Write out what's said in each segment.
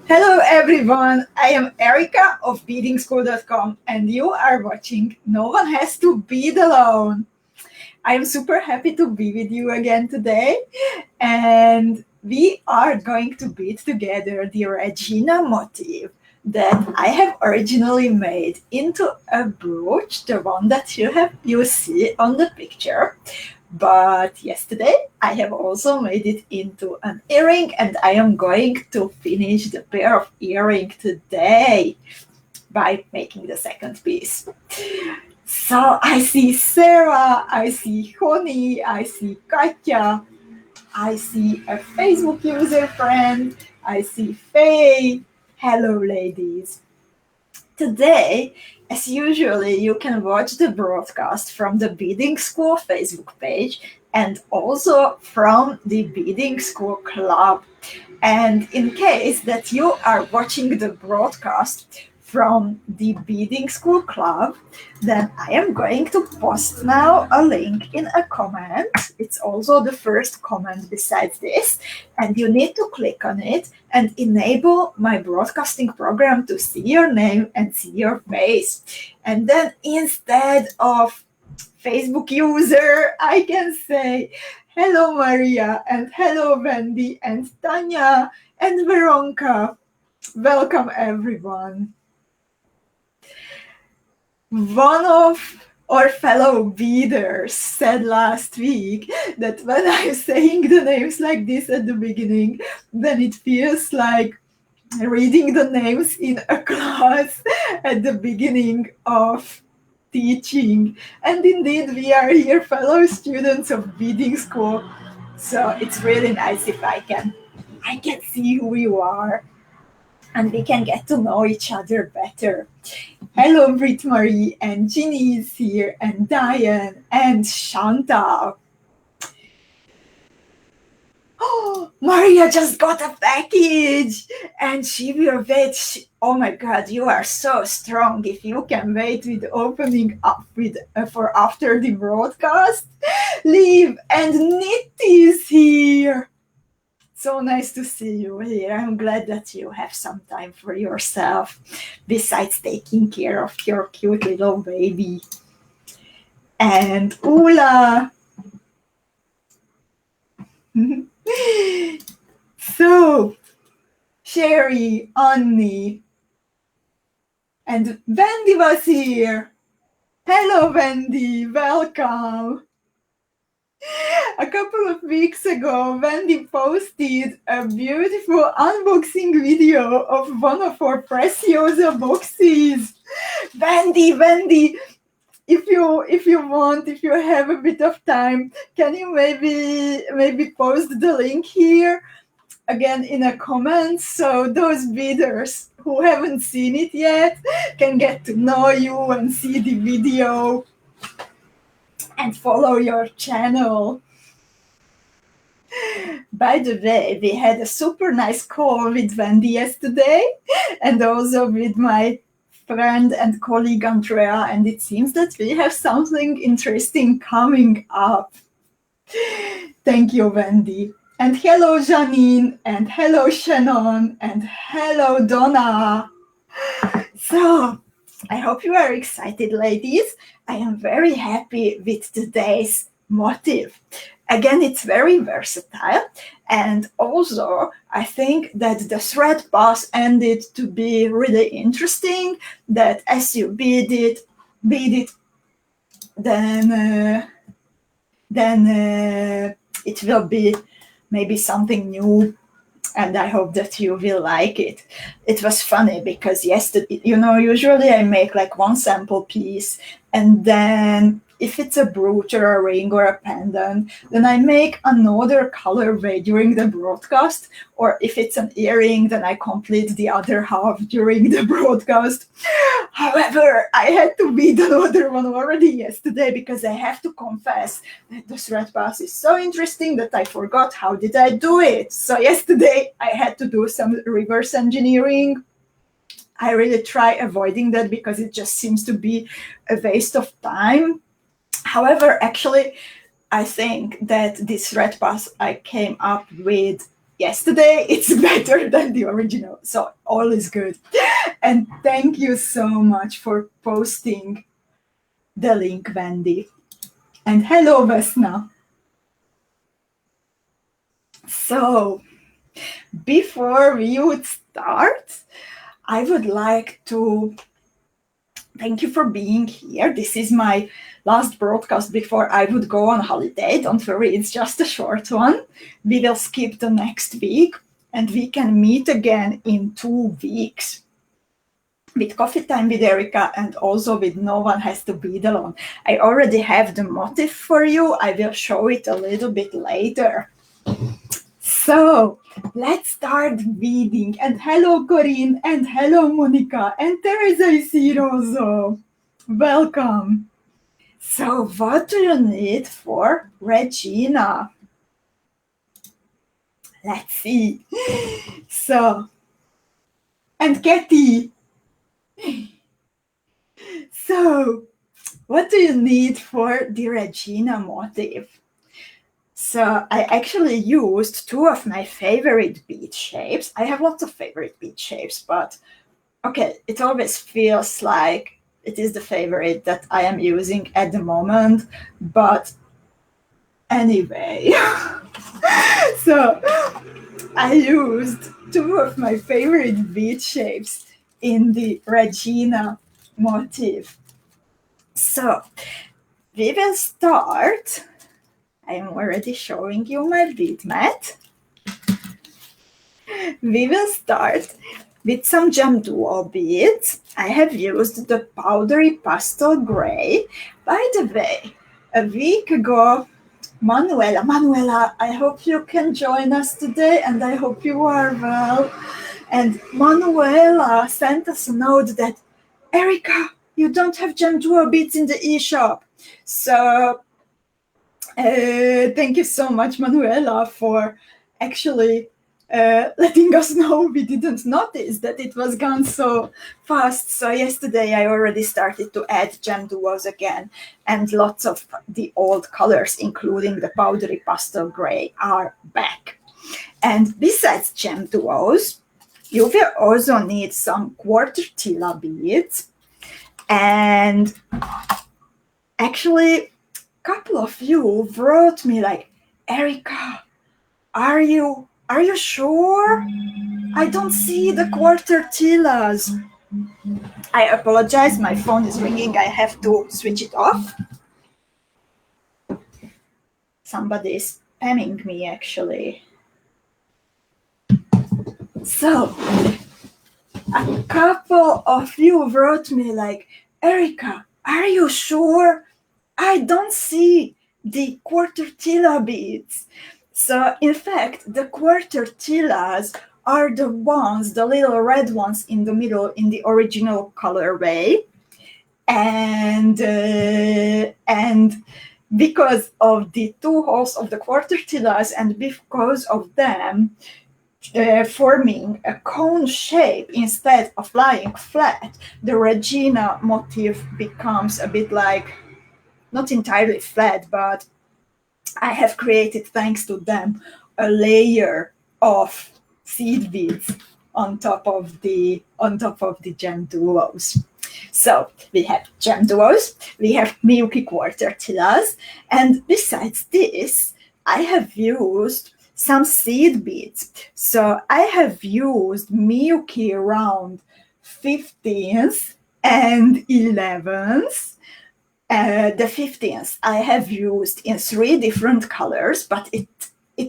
Hello everyone, I am Erika of BEADIngschool.com and you are watching No One Has to Bead Alone. I am super happy to be with you again today, and we are going to bead together the Regina motif that I have originally made into a brooch, the one that you see on the picture. But yesterday I have also made it into an earring, and I am going to finish the pair of earring today by making the second piece. So I see Sarah, I see Honey, I see Katja, I see a Facebook user friend, I see Faye. Hello, ladies. Today, as usually, you can watch the broadcast from the Beading School Facebook page and also from the Beading School Club. And in case that you are watching the broadcast from the Beading School Club, then I am going to post now a link in a comment. It's also the first comment besides this, and you need to click on it and enable my broadcasting program to see your name and see your face. And then instead of Facebook user, I can say, hello Maria, and hello Wendy, and Tanya, and Veronica. Welcome everyone. One of our fellow beaders said last week that when I'm saying the names like this at the beginning, then it feels like reading the names in a class at the beginning of teaching. And indeed, we are here fellow students of Beading School, so it's really nice if I can see who you are and we can get to know each other better. Hello, Brit Marie, and Ginny is here, and Diane, and Chantal. Oh, Maria just got a package, and she will wait. Oh my God, you are so strong. If you can wait with opening up for after the broadcast, leave. And Nitty is here. So nice to see you here. I'm glad that you have some time for yourself besides taking care of your cute little baby. And Ula. So, Sherry, Annie, and Wendy was here. Hello, Wendy. Welcome. A couple of weeks ago, Wendy posted a beautiful unboxing video of one of our Preciosa boxes. Wendy, if you want, if you have a bit of time, can you maybe post the link here again in a comment so those beaders who haven't seen it yet can get to know you and see the video and follow your channel. By the way, we had a super nice call with Wendy yesterday and also with my friend and colleague Andrea, and it seems that we have something interesting coming up. Thank you, Wendy. And hello, Janine, and hello, Shannon, and hello, Donna. So, I hope you are excited, ladies. I am very happy with today's motif. Again, it's very versatile, and also I think that the thread pass ended to be really interesting, that as you bead it, then it will be maybe something new, and I hope that you will like it. It was funny because yesterday, usually I make like one sample piece, and then if it's a brooch or a ring or a pendant, then I make another colorway during the broadcast, or if it's an earring, then I complete the other half during the broadcast. However, I had to bead another one already yesterday because I have to confess that the thread pass is so interesting that I forgot how did I do it. So yesterday I had to do some reverse engineering. I really try avoiding that because it just seems to be a waste of time. However, actually, I think that this thread pass I came up with yesterday, it's better than the original. So all is good. And thank you so much for posting the link, Wendy. And hello, Vesna. So before we would start, I would like to thank you for being here. This is my last broadcast before I would go on holiday. Don't worry, it's just a short one. We will skip the next week and we can meet again in 2 weeks with Coffee Time with Erika and also with No One Has to Bead Alone. I already have the motif for you. I will show it a little bit later. So let's start beading. And hello, Corinne, and hello, Monica, and Teresa is here also. Welcome. So what do you need for Regina? Let's see. So, and Katie. So, what do you need for the Regina motif? So I actually used 2 of my favorite bead shapes. I have lots of favorite bead shapes, but okay, it always feels like it is the favorite that I am using at the moment. But anyway, so I used 2 of my favorite bead shapes in the Regina motif. So we will start. I am already showing you my bead mat. We will start with some GEMDUO beads. I have used the powdery pastel gray. By the way, a week ago, Manuela, I hope you can join us today and I hope you are well. And Manuela sent us a note that, Erika, you don't have GEMDUO beads in the e-shop. So thank you so much, Manuela, for actually letting us know. We didn't notice that it was gone so fast. So yesterday I already started to add GEMDUOs again, and lots of the old colors, including the powdery pastel gray, are back. And besides GEMDUOs, you will also need some quarter TILA beads. And actually, couple of you wrote me like, Erika, are you sure? I don't see the quarter TILAs. I apologize, my phone is ringing. I have to switch it off. Somebody is spamming me actually. So a couple of you wrote me like, Erika, are you sure? I don't see the quarter TILA beads. So in fact, the quarter TILAs are the ones, the little red ones in the middle in the original colorway. And because of the 2 holes of the quarter TILAs and because of them forming a cone shape instead of lying flat, the Regina motif becomes a bit like, not entirely flat, but I have created, thanks to them, a layer of seed beads on top of the GEMDUOs. So we have GEMDUOs, we have MIYUKI quarter TILAs, and besides this, I have used some seed beads. So I have used MIYUKI round 15s and 11s. The 15th I have used in 3 different colors, but it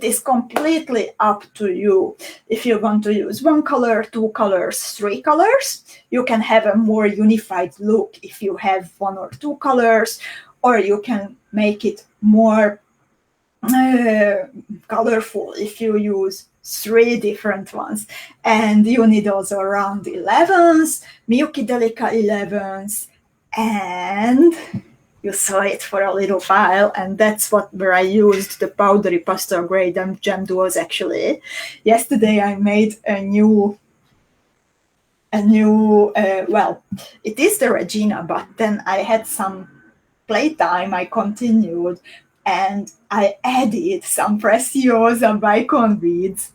is completely up to you. If you want to use 1 color, 2 colors, 3 colors, you can have a more unified look if you have 1 or 2 colors, or you can make it more colorful if you use 3 different ones. And you need also around 11s, MIYUKI DELICA 11s, and you saw it for a little while, and that's where I used the powdery pastel gray GEMDUOs actually. Yesterday I made a new, well, it is the Regina, but then I had some playtime, I continued, and I added some Preciosa bicon beads,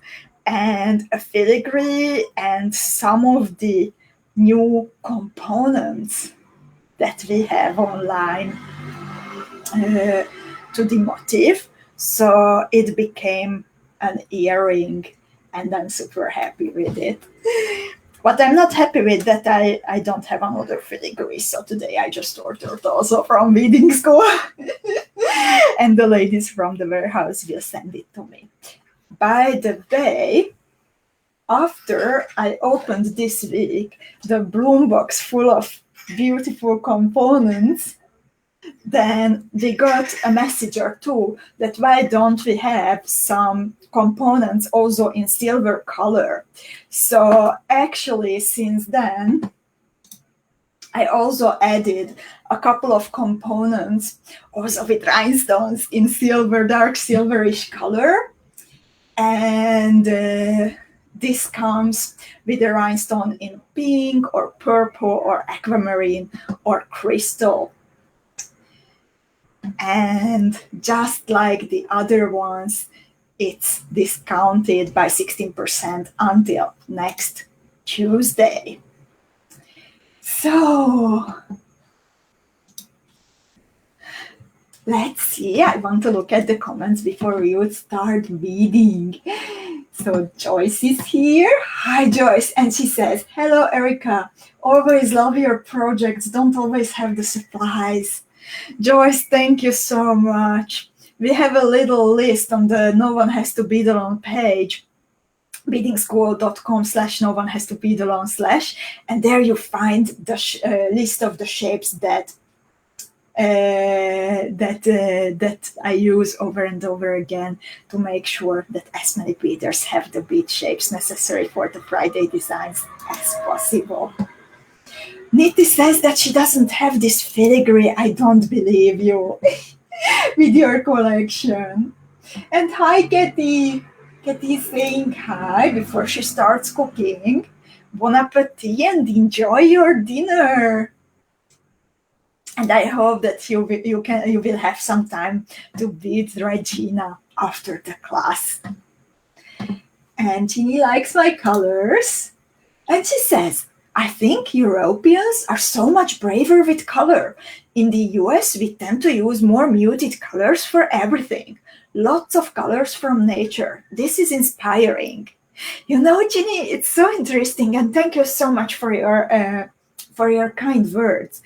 and a filigree and some of the new components that we have online to the motif. So it became an earring, and I'm super happy with it. But I'm not happy with that I don't have another filigree, so today I just ordered also from Beadingschool. And the ladies from the warehouse will send it to me. By the way, after I opened this week the bloom box full of beautiful components, then we got a message or two that why don't we have some components also in silver color. So actually since then I also added a couple of components also with rhinestones in silver, dark silverish color. And this comes with a rhinestone in pink or purple or aquamarine or crystal. And just like the other ones, it's discounted by 16% until next Tuesday. So let's see. I want to look at the comments before we would start beading. So Joyce is here. Hi, Joyce. And she says, hello, Erika. Always love your projects. Don't always have the supplies. Joyce, thank you so much. We have a little list on the No One Has to Bead Alone page, beadingschool.com/no-one-has-to-bead-alone/, and there you find the list of the shapes that I use over and over again to make sure that as many beaders have the bead shapes necessary for the Friday designs as possible. Niti says that she doesn't have this filigree. I don't believe you with your collection. And hi, Katie. Katie is saying hi before she starts cooking. Bon appetit and enjoy your dinner. And I hope that you will have some time to bead Regina after the class. And Jeannie likes my colors. And she says, I think Europeans are so much braver with color. In the US, we tend to use more muted colors for everything. Lots of colors from nature. This is inspiring. You know, Ginny, it's so interesting, and thank you so much for your kind words.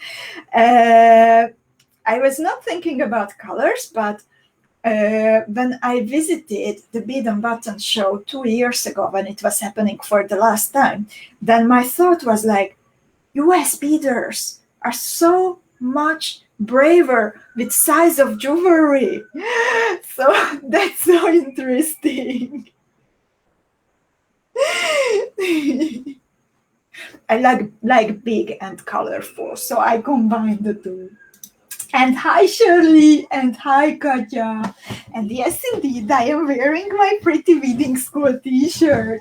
I was not thinking about colors, but when I visited the Bead and Button show 2 years ago, when it was happening for the last time, then my thought was like, US beaders are so much braver with size of jewelry. So that's so interesting. I like big and colorful, so I combine the two. And hi, Shirley, and hi, Katja. And yes, indeed, I am wearing my pretty Beadingschool t-shirt.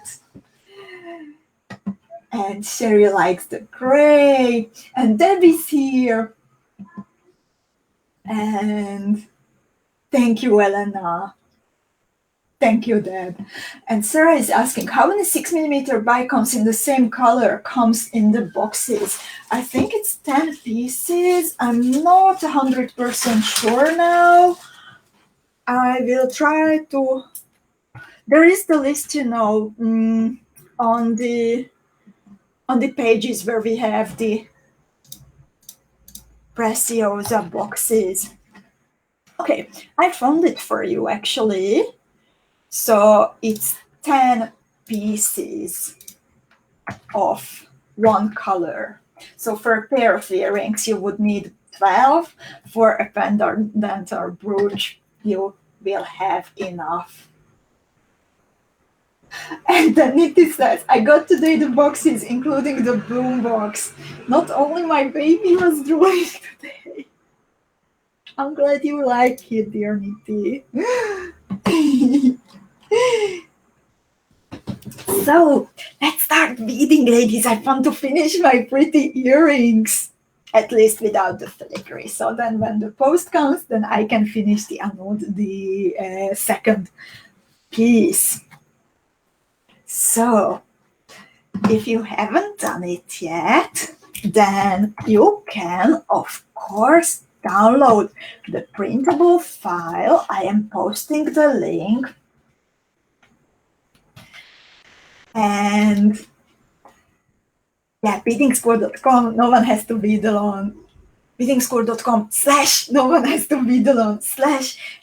And Sherry likes the gray. And Debbie's here. And thank you, Elena. Thank you, Deb. And Sarah is asking, how many 6mm bicoms in the same color comes in the boxes? I think it's 10 pieces. I'm not 100% sure now. I will try to... There is the list, you know, on the pages where we have the Preciosa boxes. Okay, I found it for you, actually. So it's 10 pieces of one color. So for a pair of earrings, you would need 12. For a pendant or brooch, you will have enough. And then Niti says, I got today the boxes, including the bloom box. Not only my baby was drawing today. I'm glad you like it, dear Niti. So let's start beading, ladies. I want to finish my pretty earrings, at least without the filigree. So then when the post comes, then I can finish the second piece. So if you haven't done it yet, then you can, of course, download the printable file. I am posting the link. And yeah, beadingschool.com, no one has to bead alone. beadingschool.com/no one has to bead alone/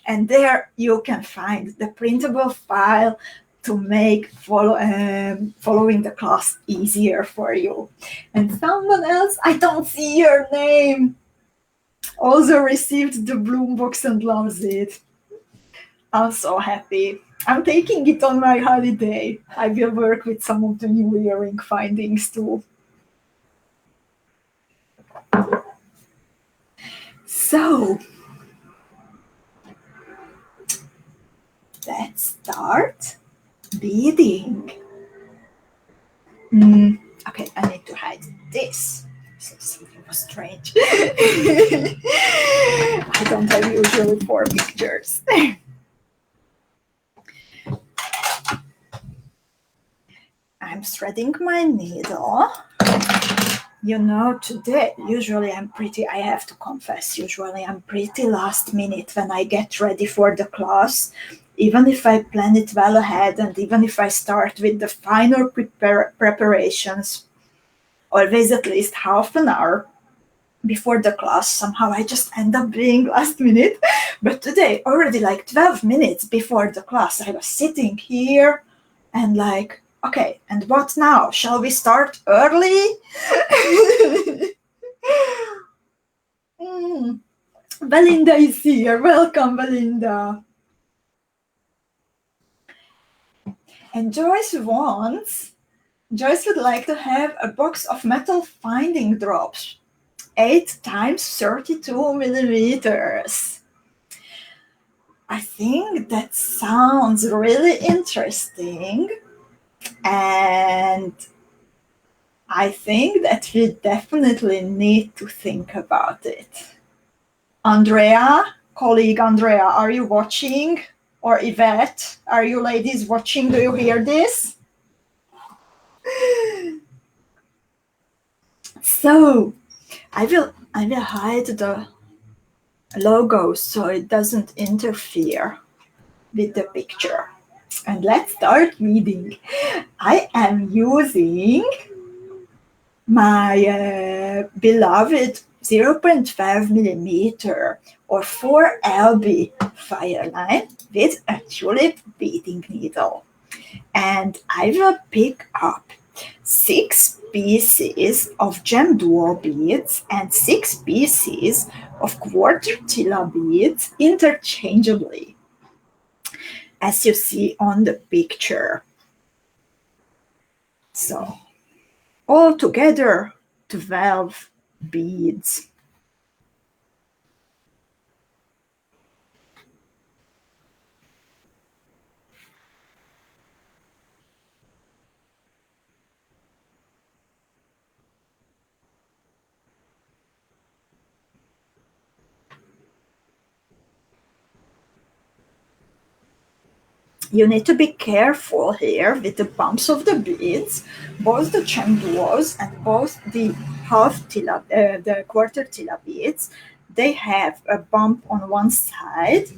and there you can find the printable file to make following the class easier for you. And someone else, I don't see your name, also received the Bloom box and loves it. I'm so happy. I'm taking it on my holiday. I will work with some of the new earring findings too. So let's start beading. Okay, I need to hide this. So something was strange. I don't have usually 4 pictures. I'm threading my needle. You know, today, usually I have to confess, usually I'm pretty last minute when I get ready for the class, even if I plan it well ahead and even if I start with the final preparations, always at least half an hour before the class, somehow I just end up being last minute. But today, already like 12 minutes before the class, I was sitting here and like, okay, and what now? Shall we start early? Belinda is here. Welcome, Belinda. And Joyce would like to have a box of metal finding drops, 8 times 32 millimeters. I think that sounds really interesting. And I think that we definitely need to think about it. Andrea, colleague Andrea, are you watching? Or Yvette, are you ladies watching? Do you hear this? So I will hide the logo so it doesn't interfere with the picture. And let's start reading. I am using my beloved 0.5 millimeter or 4 lb FIRELINE with a tulip beading needle. And I will pick up 6 pieces of GEMDUO beads and 6 pieces of ⅓ TILA beads interchangeably, as you see on the picture. So altogether 12 beads. You need to be careful here with the bumps of the beads. Both the GEMDUOs and both the the ⅓ TILA beads, they have a bump on one side,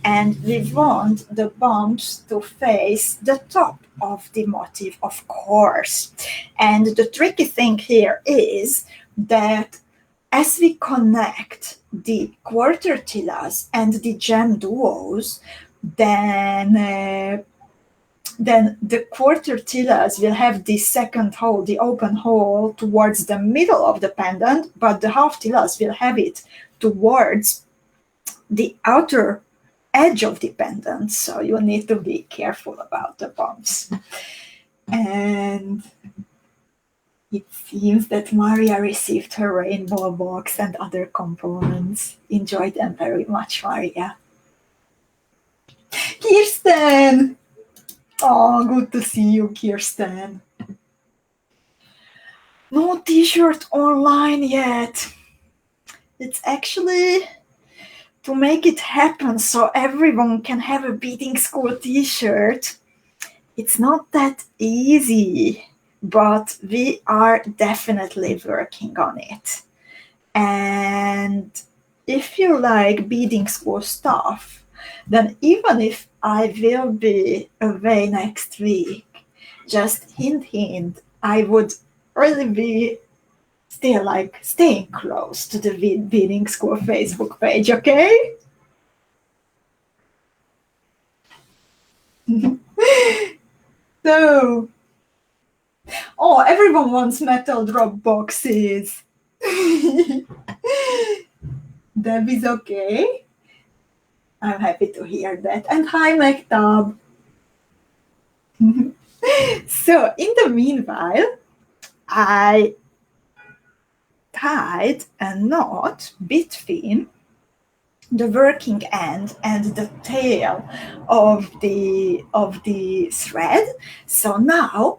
and we want the bumps to face the top of the motif, of course. And the tricky thing here is that as we connect the ⅓ TILAs and the GEMDUOs, then the ⅓ TILAs will have the second hole, the open hole, towards the middle of the pendant, but the half TILAs will have it towards the outer edge of the pendant. So you need to be careful about the bumps. And it seems that Maria received her rainbow box and other components. Enjoy them very much, Maria. Kirsten! Oh, good to see you, Kirsten. No t-shirt online yet. It's actually to make it happen so everyone can have a Beading School t-shirt. It's not that easy, but we are definitely working on it. And if you like beading school stuff, then even if I will be away next week, just hint, I would really be still like staying close to the beading school Facebook page, okay? So, oh, everyone wants metal drop boxes. That is okay. I'm happy to hear that. And hi, 𝐂𝐋𝐈𝐂𝐄𝐄. So, in the meanwhile, I tied a knot between the working end and the tail of the thread. So now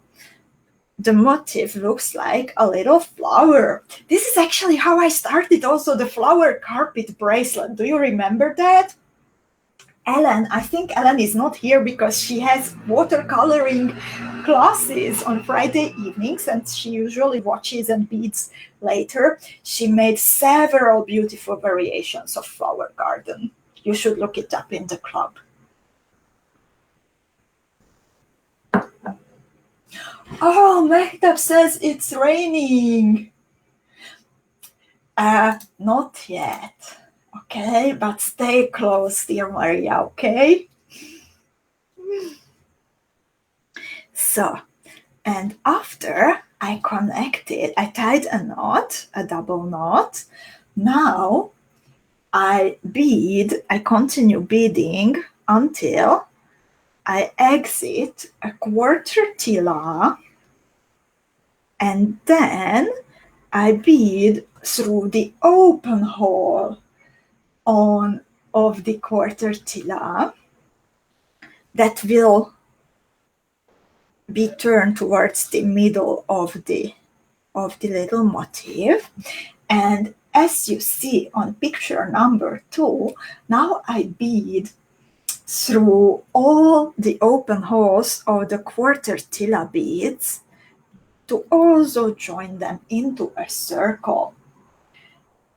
the motif looks like a little flower. This is actually how I started also the flower carpet bracelet. Do you remember that? Ellen, I think Ellen is not here because she has watercoloring classes on Friday evenings and she usually watches and beads later. She made several beautiful variations of flower garden. You should look it up in the club. Oh, 𝐂𝐋𝐈𝐂𝐄𝐄 says it's raining. Not yet. Okay, but stay close, dear Maria, okay? So, and after I tied a knot, a double knot. Now I continue beading until I exit a quarter TILA, and then I bead through the open hole of the quarter TILA that will be turned towards the middle of the little motif. And as you see on picture number 2, now I bead through all the open holes of the quarter TILA beads to also join them into a circle.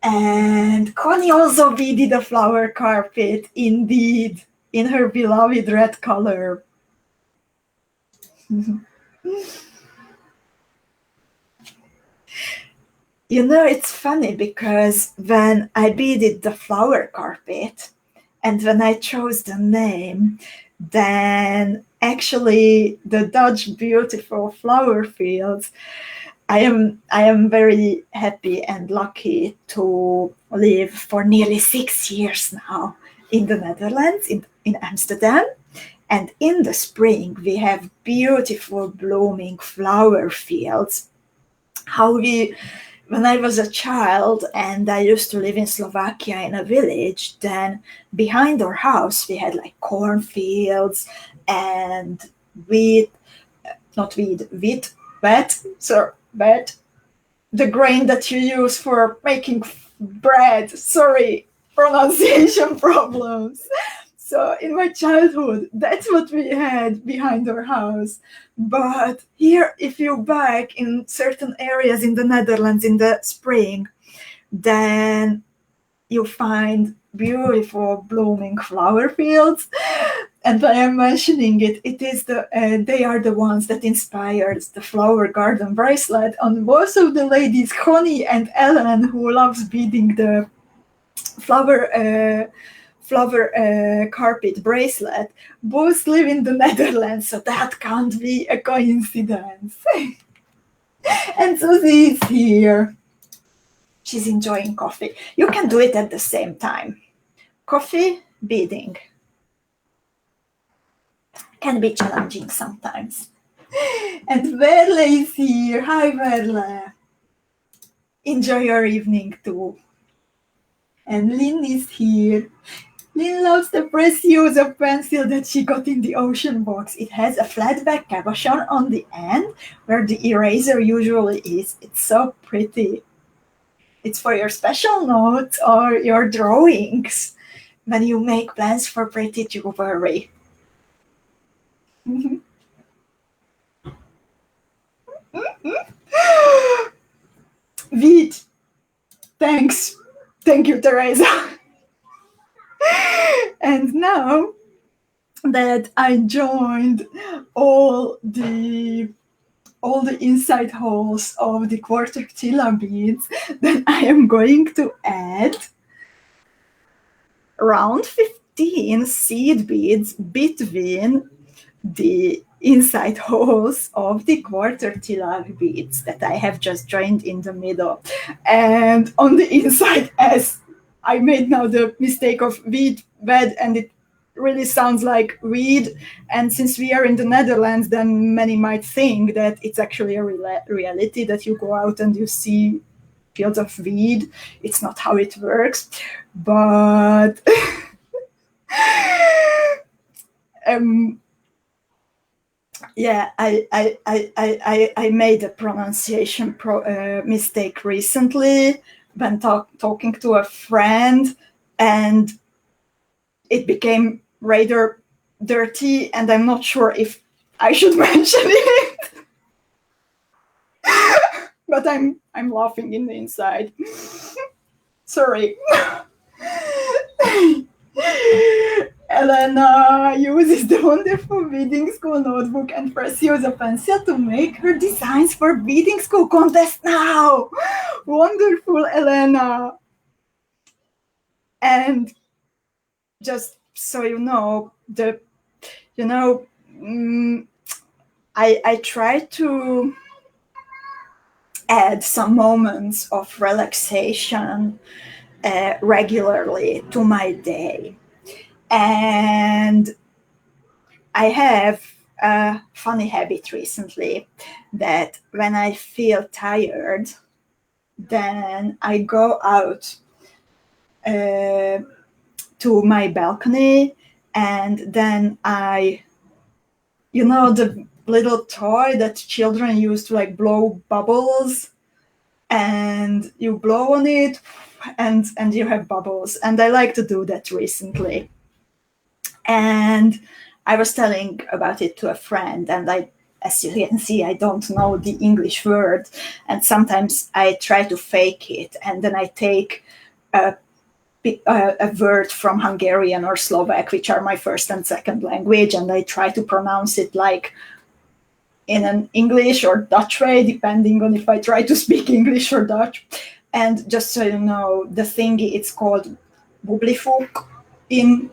And Connie also beaded a flower carpet, indeed, in her beloved red color. You know, it's funny because when I beaded the flower carpet and when I chose the name, then actually the Dutch beautiful flower fields, I am very happy and lucky to live for nearly 6 years now in the Netherlands, in Amsterdam. And in the spring, we have beautiful blooming flower fields. When I was a child and I used to live in Slovakia in a village, then behind our house we had like cornfields and wheat, the grain that you use for making bread. Sorry, pronunciation problems. So in my childhood, that's what we had behind our house. But here, if you're back in certain areas in the Netherlands in the spring, then you find beautiful blooming flower fields. And I am mentioning it, they are the ones that inspired the flower garden bracelet on both of the ladies, Connie and Ellen, who loves beading the flower carpet bracelet, both live in the Netherlands, so that can't be a coincidence. And Susie is here. She's enjoying coffee. You can do it at the same time. Coffee, beading. Can be challenging sometimes. And Verle is here. Hi, Verle. Enjoy your evening too. And Lynn is here. Lynn loves the Preciosa pencil that she got in the ocean box. It has a flat back cabochon on the end where the eraser usually is. It's so pretty. It's for your special notes or your drawings when you make plans for pretty jewelry. Bead. Thanks. Thank you, Teresa. And now that I joined all the inside holes of the quarter TILA beads, then I am going to add around 15 seed beads between the inside holes of the quarter TILA beads that I have just joined in the middle. And on the inside, as I made now the mistake of weed bed, and it really sounds like weed. And since we are in the Netherlands, then many might think that it's actually a reality that you go out and you see fields of weed. It's not how it works, but yeah, I made a pronunciation mistake recently when talking to a friend, and it became rather dirty, and I'm not sure if I should mention it. But I'm laughing in the inside. Sorry. Elena uses the wonderful Beadingschool notebook and precious pencil to make her designs for Beadingschool contest now. Wonderful, Elena. And just so you know, I try to add some moments of relaxation regularly to my day. And I have a funny habit recently that when I feel tired, then I go out to my balcony, and then the little toy that children use to like blow bubbles, and you blow on it and you have bubbles. And I like to do that recently. And I was telling about it to a friend, and as you can see, I don't know the English word, and sometimes I try to fake it, and then I take a word from Hungarian or Slovak, which are my first and second language, and I try to pronounce it like in an English or Dutch way, depending on if I try to speak English or Dutch. And just so you know, the thingy, it's called bublifuk in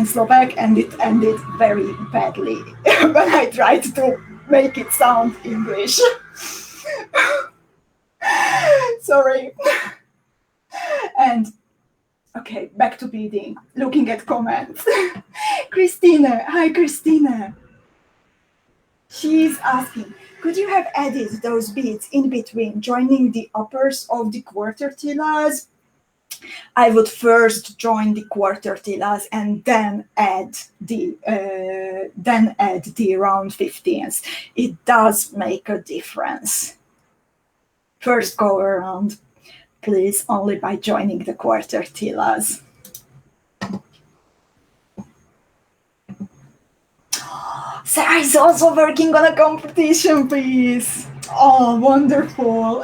Slovak, and it ended very badly when I tried to make it sound English. Sorry. And okay, back to beading, looking at comments. Christina, hi Christina. She's asking, could you have added those beads in between joining the uppers of the quarter TILAs? I would first join the quarter TILAs and then add the round 15s. It does make a difference. First go around, please, only by joining the quarter TILAs. Sarah is also working on a competition piece. Oh, wonderful.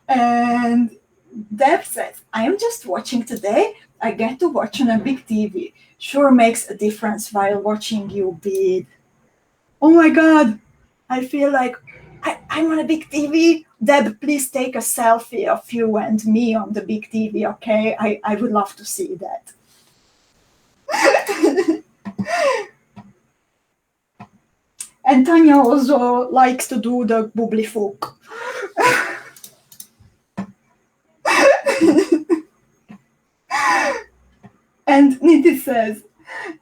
And Deb says, I am just watching today. I get to watch on a big TV. Sure makes a difference while watching you bead. Oh my God. I feel like I'm on a big TV. Deb, please take a selfie of you and me on the big TV, okay? I would love to see that. And Tanya also likes to do the bublifuk. And Niti says,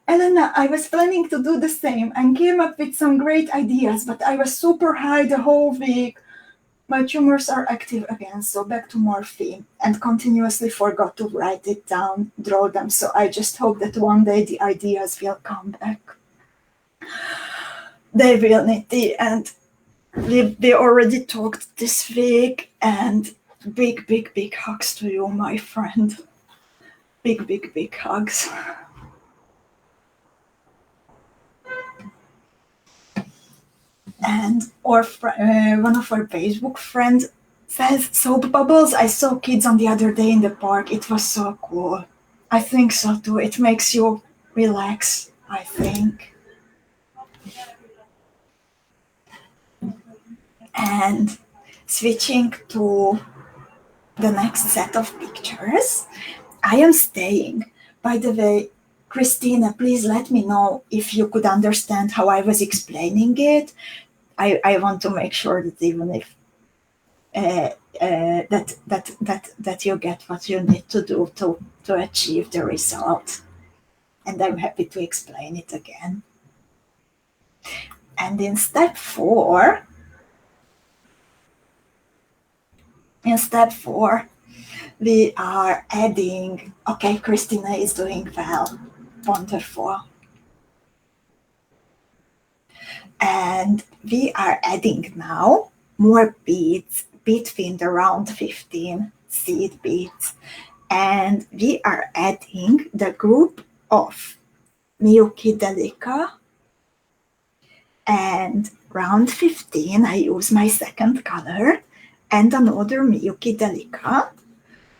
Elena, I was planning to do the same and came up with some great ideas, but I was super high the whole week. My tumors are active again, so back to morphine, and continuously forgot to write it down, draw them, so I just hope that one day the ideas will come back. They will, Niti, and we already talked this week, and big, big, big hugs to you, my friend. Big, big, big hugs. And one of our Facebook friends says, soap bubbles, I saw kids on the other day in the park. It was so cool. I think so too. It makes you relax, I think. And switching to the next set of pictures, I am staying. By the way, Christina, please let me know if you could understand how I was explaining it. I want to make sure that even if that you get what you need to do to achieve the result. And I'm happy to explain it again. And in step four, we are adding, okay, Christina is doing well, wonderful. And we are adding now more beads between the round 15 seed beads. And we are adding the group of MIYUKI DELICA. And round 15, I use my second color and another MIYUKI DELICA.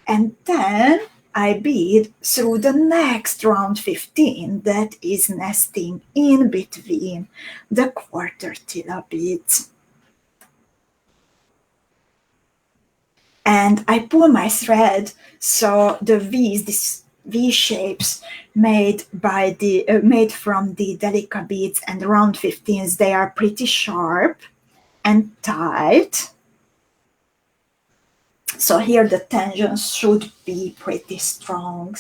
And then I bead through the next round 15 that is nesting in between the quarter TILA beads. And I pull my thread so the V's, these V shapes made by made from the DELICA beads and round 15s, they are pretty sharp and tight. So here the tension should be pretty strong.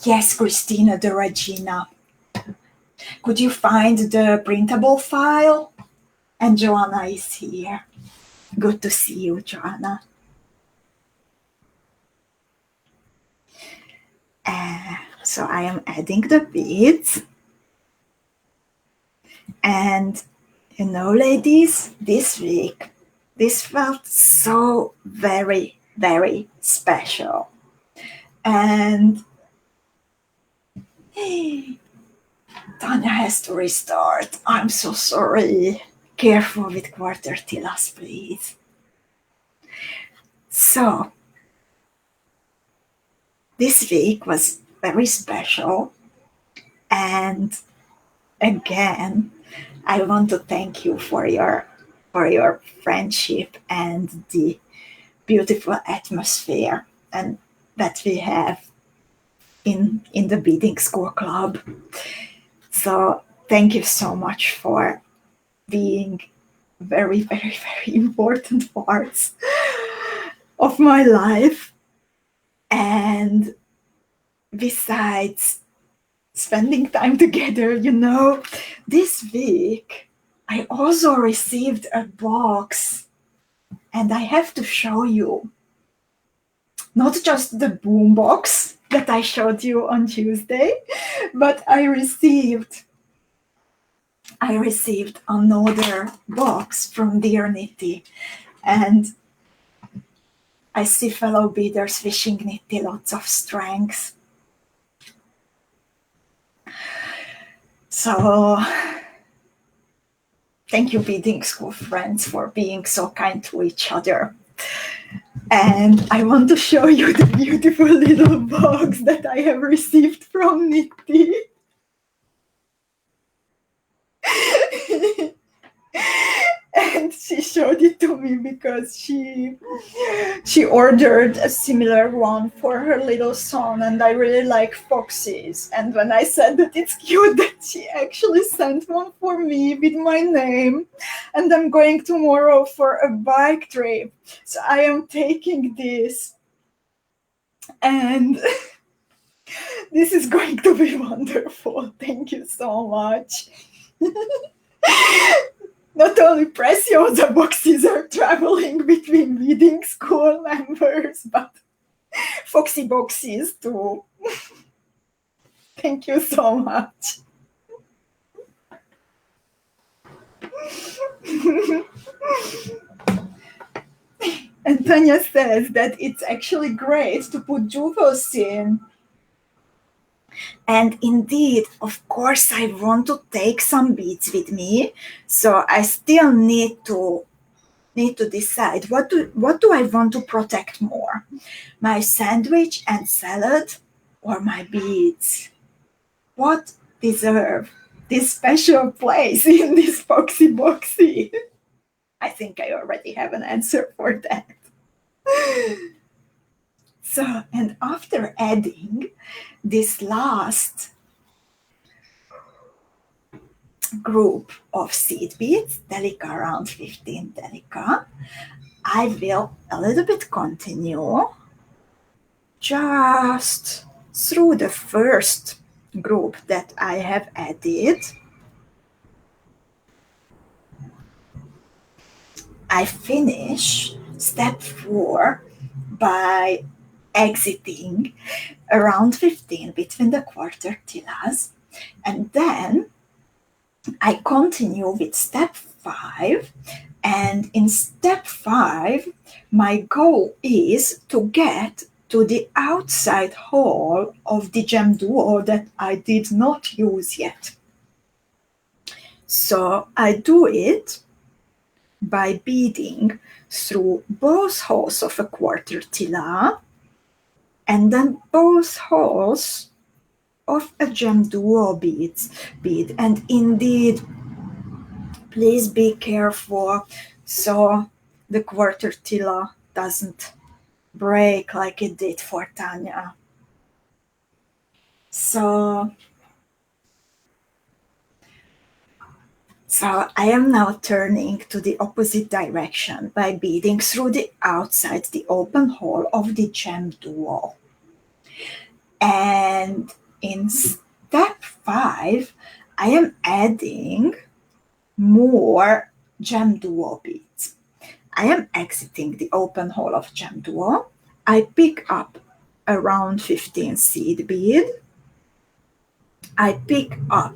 Yes, Christina, the Regina. Could you find the printable file? And Joanna is here. Good to see you, Joanna. So I am adding the beads. And you know, ladies, this week, this felt so very, very special. And Tanya has to restart. I'm so sorry. Careful with quarter TILAs, please. So, this week was very special. And again, I want to thank you for your friendship and the beautiful atmosphere and that we have in the Beading School Club. So thank you so much for being very, very, very important parts of my life. And besides spending time together, you know, this week I also received a box, and I have to show you. Not just the boom box that I showed you on Tuesday, but I received another box from Dear Nitty, and I see fellow beaders wishing Nitty lots of strength. So thank you, Beading School friends, for being so kind to each other. And I want to show you the beautiful little box that I have received from Nitty. And she showed it to me because she ordered a similar one for her little son, and I really like foxes. And when I said that it's cute that she actually sent one for me with my name, and I'm going tomorrow for a bike trip, so I am taking this, and this is going to be wonderful. Thank you so much. Not only Preciosa boxes are traveling between Beading School members, but Foxy boxes too. Thank you so much. And Tanya says that it's actually great to put jewels in. And indeed, of course, I want to take some beads with me. So I still need to decide what do I want to protect more, my sandwich and salad or my beads? What deserve this special place in this foxy boxy? I think I already have an answer for that. So, and after adding this last group of seed beads, DELICA around 15 DELICA, I will a little bit continue just through the first group that I have added. I finish step 4 by exiting around 15 between the quarter tilas, and then I continue with step 5, and in step 5 my goal is to get to the outside hole of the GEMDUO that I did not use yet. So I do it by beading through both holes of a quarter tila and then both holes of a GEMDUO bead. And indeed, please be careful so the quarter tila doesn't break like it did for Tanya. So I am now turning to the opposite direction by beading through the outside, the open hole of the GEMDUO. And in step 5, I am adding more GEMDUO beads. I am exiting the open hole of GEMDUO. I pick up around 15 seed bead. I pick up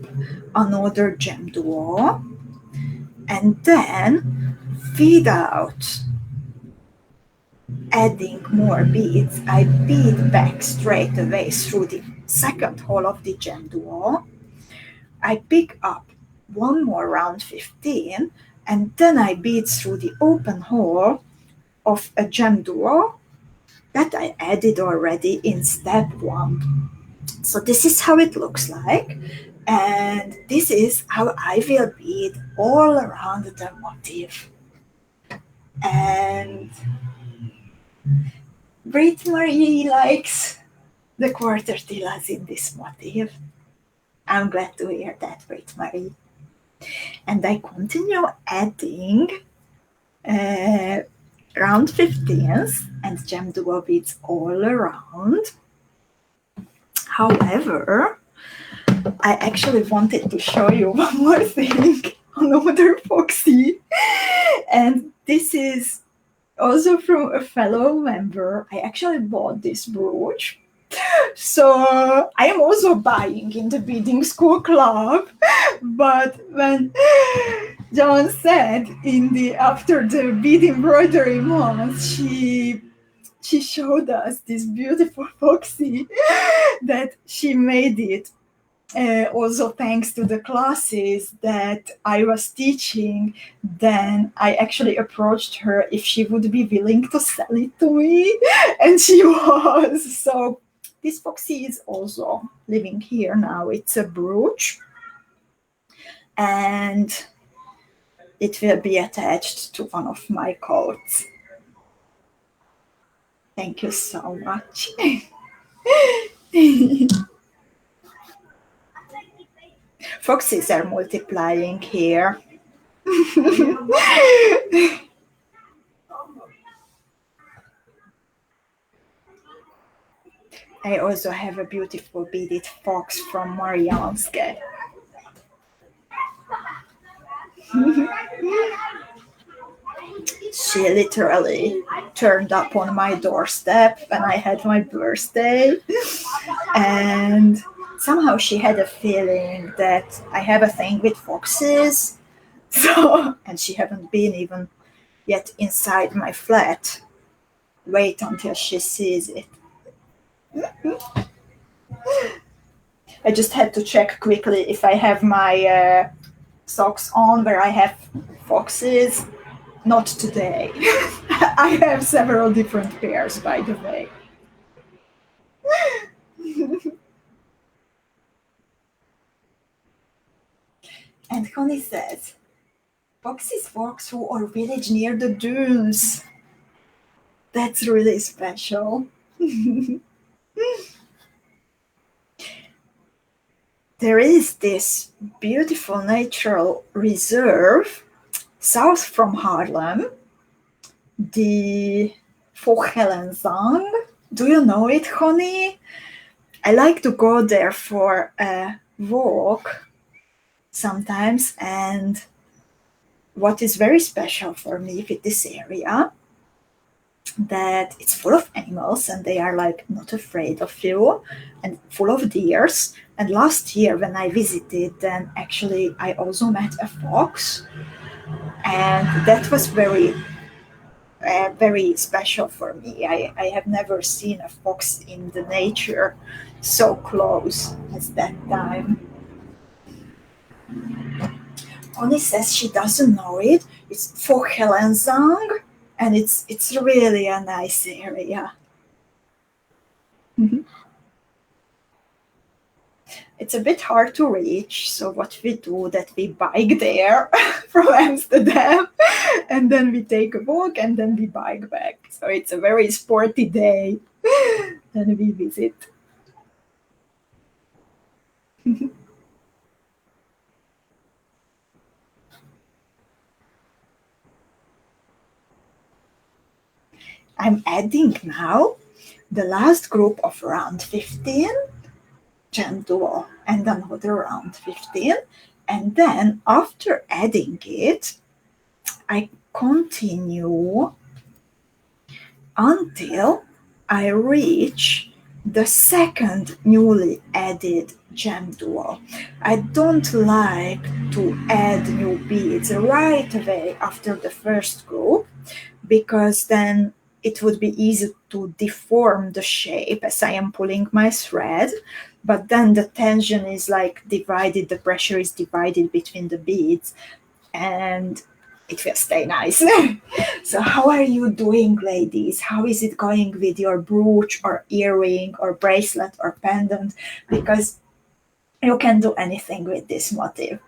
another GEMDUO and then feed out, adding more beads. I bead back straight away through the second hole of the GEMDUO. I pick up one more round 15 and then I bead through the open hole of a GEMDUO that I added already in step 1. So this is how it looks like, and this is how I will bead all around the motif. And Brit Marie likes the quarter tilas in this motif. I'm glad to hear that, Brit Marie. And I continue adding round 15s and GEMDUO beads all around. However, I actually wanted to show you one more thing, another foxy, and this is also from a fellow member. I actually bought this brooch, so I am also buying in the Beading School Club. But when John said after the bead embroidery month, she showed us this beautiful foxy that she made it. Also thanks to the classes that I was teaching, then I actually approached her if she would be willing to sell it to me, and she was. So this foxy is also living here now. It's a brooch, and it will be attached to one of my coats. Thank you so much. Foxes are multiplying here. I also have a beautiful beaded fox from Marianne's cat. She literally turned up on my doorstep when I had my birthday, and somehow she had a feeling that I have a thing with foxes. So, and she haven't been even yet inside my flat. Wait until she sees it. I just had to check quickly if I have my socks on where I have foxes. Not today. I have several different pairs, by the way. And Connie says, foxes walk through our village near the dunes. That's really special. There is this beautiful natural reserve south from Haarlem, the 𝐂𝐋𝐈𝐂𝐊. Do you know it, honey? I like to go there for a walk sometimes, and what is very special for me with this area, that it's full of animals and they are like not afraid of you, and full of deers. And last year when I visited, then actually I also met a fox, and that was very very special for me. I have never seen a fox in the nature so close as that time. Connie says she doesn't know it. It's 𝐂𝐋𝐈𝐂𝐊, and it's really a nice area. It's a bit hard to reach, so what we do that we bike there from Amsterdam, and then we take a walk, and then we bike back. So it's a very sporty day, and we visit. I'm adding now the last group of round 15, GEMDUO, and another round 15. And then after adding it, I continue until I reach the second newly added GEMDUO. I don't like to add new beads right away after the first group, because then it would be easy to deform the shape as I am pulling my thread, but then the tension is like divided, the pressure is divided between the beads, and it will stay nice. So how are you doing, ladies? How is it going with your brooch or earring or bracelet or pendant? Because you can do anything with this motif.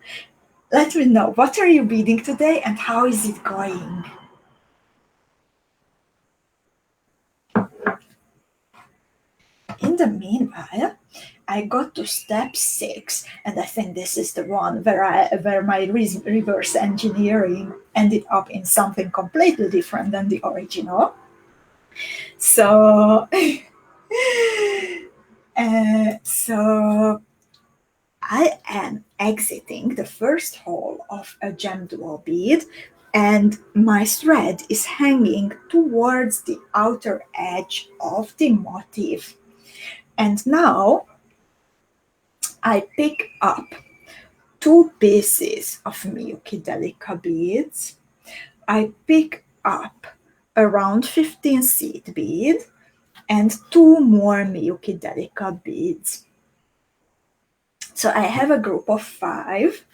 Let me know, what are you beading today and how is it going? In the meanwhile, I got to step 6, and I think this is the one where my reverse engineering ended up in something completely different than the original. So, so I am exiting the first hole of a GEMDUO bead, and my thread is hanging towards the outer edge of the motif. And now I pick up 2 pieces of MIYUKI DELICA beads. I pick up a round 15 seed bead and 2 more MIYUKI DELICA beads. So I have a group of 5,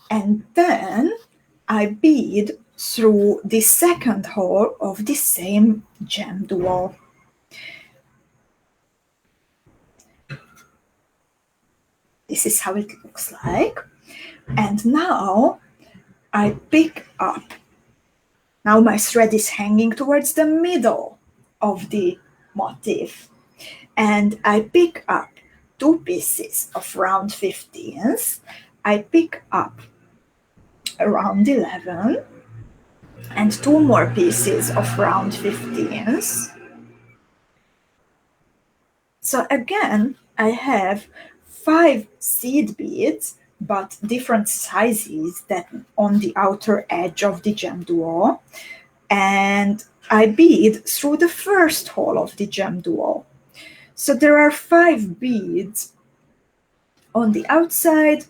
and then I bead through the second hole of the same GEMDUO. This is how it looks like. And now I pick up. Now my thread is hanging towards the middle of the motif. And I pick up 2 pieces of round 15s. I pick up a round 11 and 2 more pieces of round 15s. So again, I have 5 seed beads, but different sizes that on the outer edge of the GEMDUO, and I bead through the first hole of the GEMDUO. So there are 5 beads on the outside,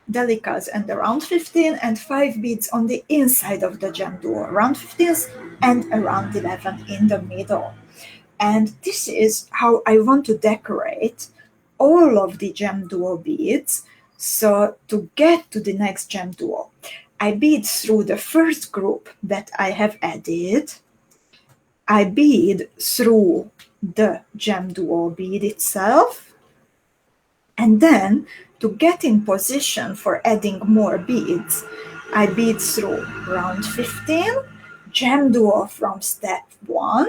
delicas and around 15, and 5 beads on the inside of the GEMDUO, around 15s and around 11 in the middle. And this is how I want to decorate all of the GEMDUO beads. So to get to the next GEMDUO, I bead through the first group that I have added. I bead through the GEMDUO bead itself, and then to get in position for adding more beads, I bead through round 15, GEMDUO from step 1,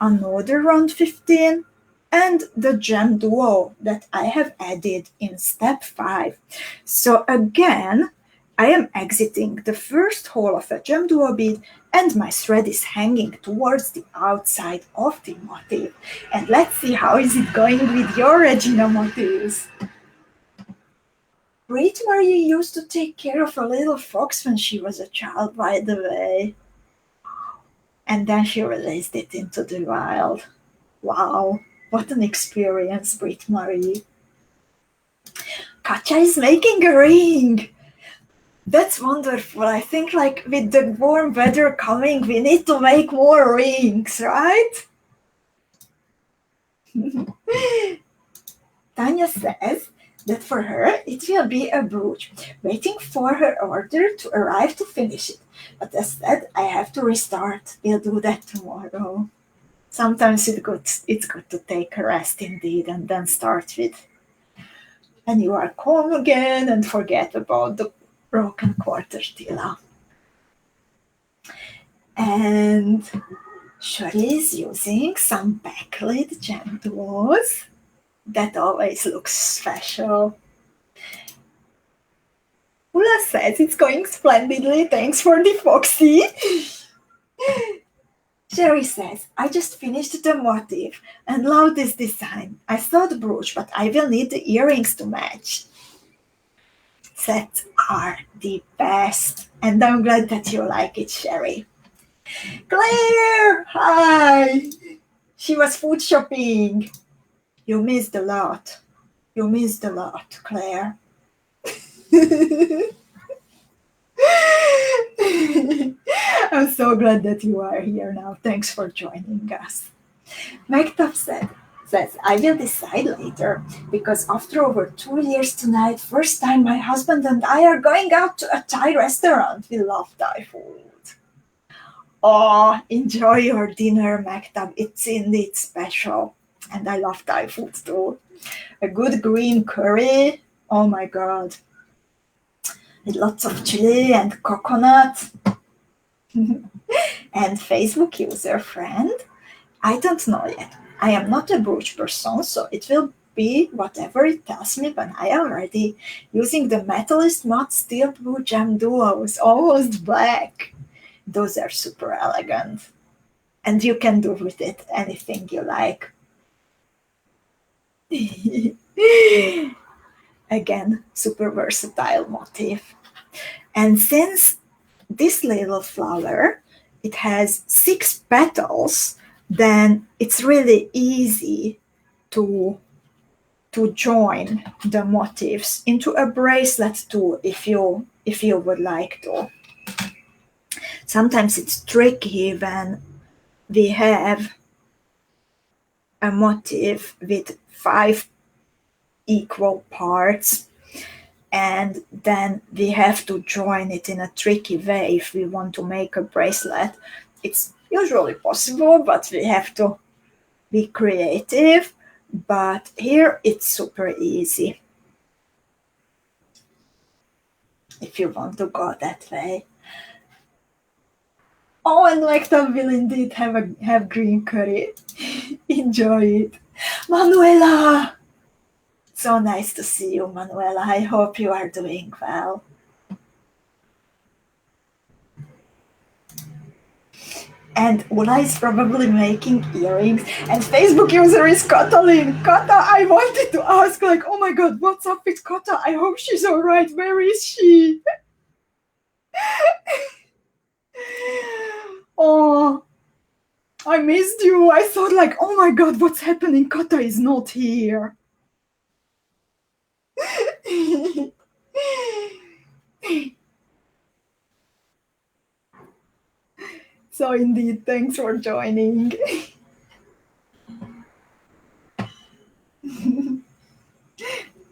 another round 15, and the GEMDUO that I have added in step 5. So again, I am exiting the first hole of a GEMDUO bead, and my thread is hanging towards the outside of the motif. And let's see how is it going with your Regina motifs. Great Marie used to take care of a little fox when she was a child, by the way. And then she released it into the wild. Wow, what an experience, Brit Marie. 𝐂𝐋𝐈 is making a ring. That's wonderful. I think like with the warm weather coming, we need to make more rings, right? Tanya says that for her, it will be a brooch, waiting for her order to arrive to finish it. But as said, I have to restart. We'll do that tomorrow. Sometimes it's good to take a rest indeed and then start with. And you are calm again and forget about the broken quarter TILA. And Shirley is using some backlit GEMDUOs. That always looks special. Ula says it's going splendidly. Thanks for the foxy. Sherry says, I just finished the motif and love this design. I saw the brooch, but I will need the earrings to match. Sets are the best, and I'm glad that you like it, Sherry. Claire, hi. She was food shopping. You missed a lot. You missed a lot, Claire. I'm so glad that you are here now. Thanks for joining us. 𝐂𝐋𝐈𝐂𝐄 says, I will decide later, because after over 2 years tonight, first time my husband and I are going out to a Thai restaurant. We love Thai food. Oh, enjoy your dinner, 𝐂𝐋𝐈𝐂𝐄. It's indeed special. And I love Thai food too. A good green curry. Oh my God. With lots of chili and coconut. And Facebook user friend. I don't know yet. I am not a brooch person, so it will be whatever it tells me when I am ready. Using the Metalist Matte Steel Blue GEMDUOs, almost black. Those are super elegant. And you can do with it anything you like. Again, super versatile motif. And since this little flower, it has 6 petals, then it's really easy to join the motifs into a bracelet too, if you would like to. Sometimes it's tricky when we have a motif with 5 equal parts, and then we have to join it in a tricky way if we want to make a bracelet. It's usually possible, but we have to be creative. But here it's super easy if you want to go that way. Oh, and 𝐂𝐋𝐈𝐂𝐄 will indeed have green curry. Enjoy it. Manuela! So nice to see you, Manuela. I hope you are doing well. And Ula is probably making earrings. And Facebook user is Katalin. Kata, I wanted to ask, like, oh my God, what's up with Kata? I hope she's all right. Where is she? Oh, I missed you. I thought like, oh my God, what's happening? Kata is not here. So indeed, thanks for joining.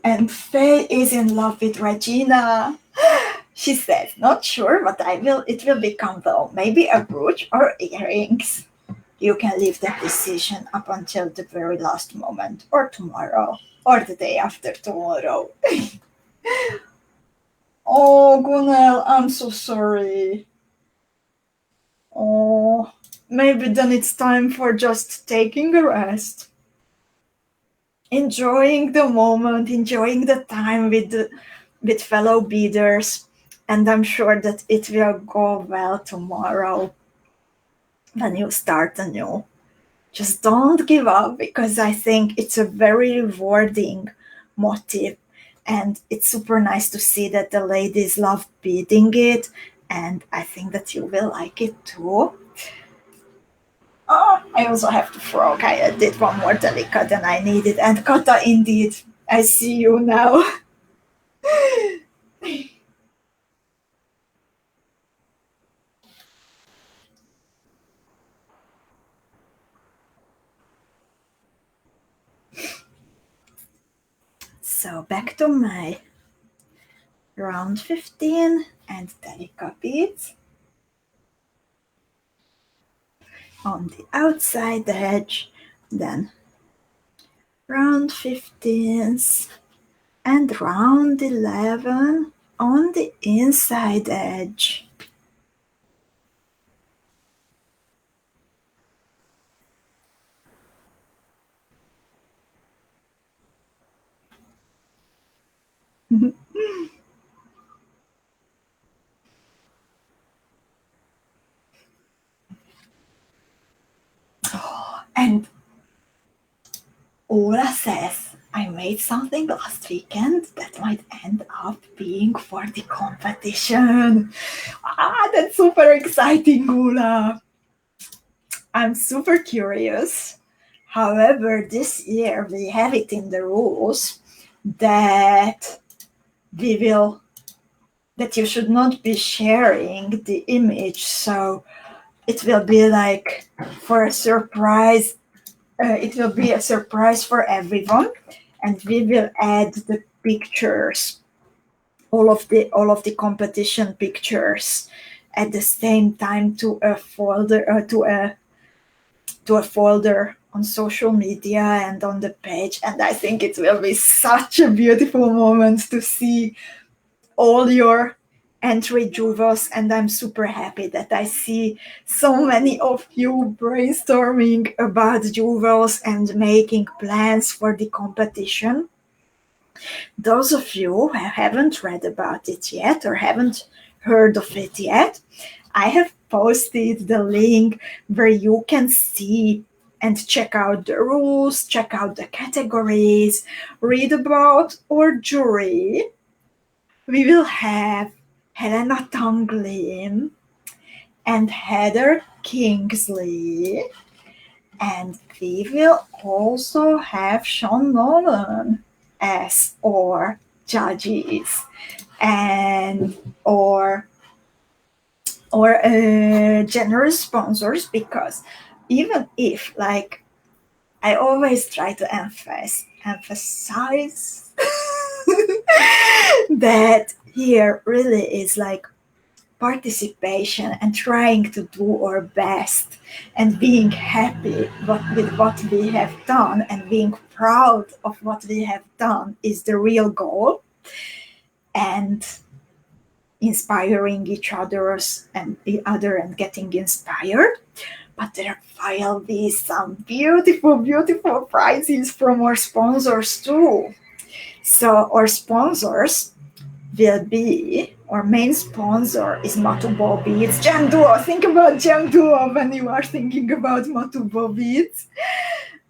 And Faye is in love with Regina. She says, not sure, but it will become though. Maybe a brooch or earrings. You can leave that decision up until the very last moment, or tomorrow, or the day after tomorrow. Oh, Gunel, I'm so sorry. Oh, maybe then it's time for just taking a rest. Enjoying the moment, enjoying the time with fellow beaders, and I'm sure that it will go well tomorrow when you start anew. Just don't give up, because I think it's a very rewarding motif, and it's super nice to see that the ladies love beading it, and I think that you will like it too. Oh, I also have to frog. I did one more DELICA than I needed, and Kata, indeed, I see you now. So back to my round 15 and DELICA beads. On the outside edge, then round 15s and round 11 on the inside edge. And Ola says, I made something last weekend that might end up being for the competition. Ah, that's super exciting, Ola. I'm super curious. However, this year we have it in the rules that that you should not be sharing the image. So it will be like for a surprise. It will be a surprise for everyone, and we will add the pictures, all of the competition pictures, at the same time to a folder, to a folder on social media and on the page. And I think it will be such a beautiful moment to see all your entry jewels, and I'm super happy that I see so many of you brainstorming about jewels and making plans for the competition. Those of you who haven't read about it yet or haven't heard of it yet, I have posted the link where you can see and check out the rules, check out the categories, read about our jury. We will have Helena Tonglin and Heather Kingsley, and we will also have Sean Nolan as our judges and or generous sponsors, because even if, like, I always try to emphasize that here really is like participation and trying to do our best and being happy with what we have done and being proud of what we have done is the real goal, and inspiring each others and the other and getting inspired. But there will be some beautiful, beautiful prizes from our sponsors too. So our sponsors will be, our main sponsor is Matubo Beads. GEMDUO, think about GEMDUO when you are thinking about Matubo Beads.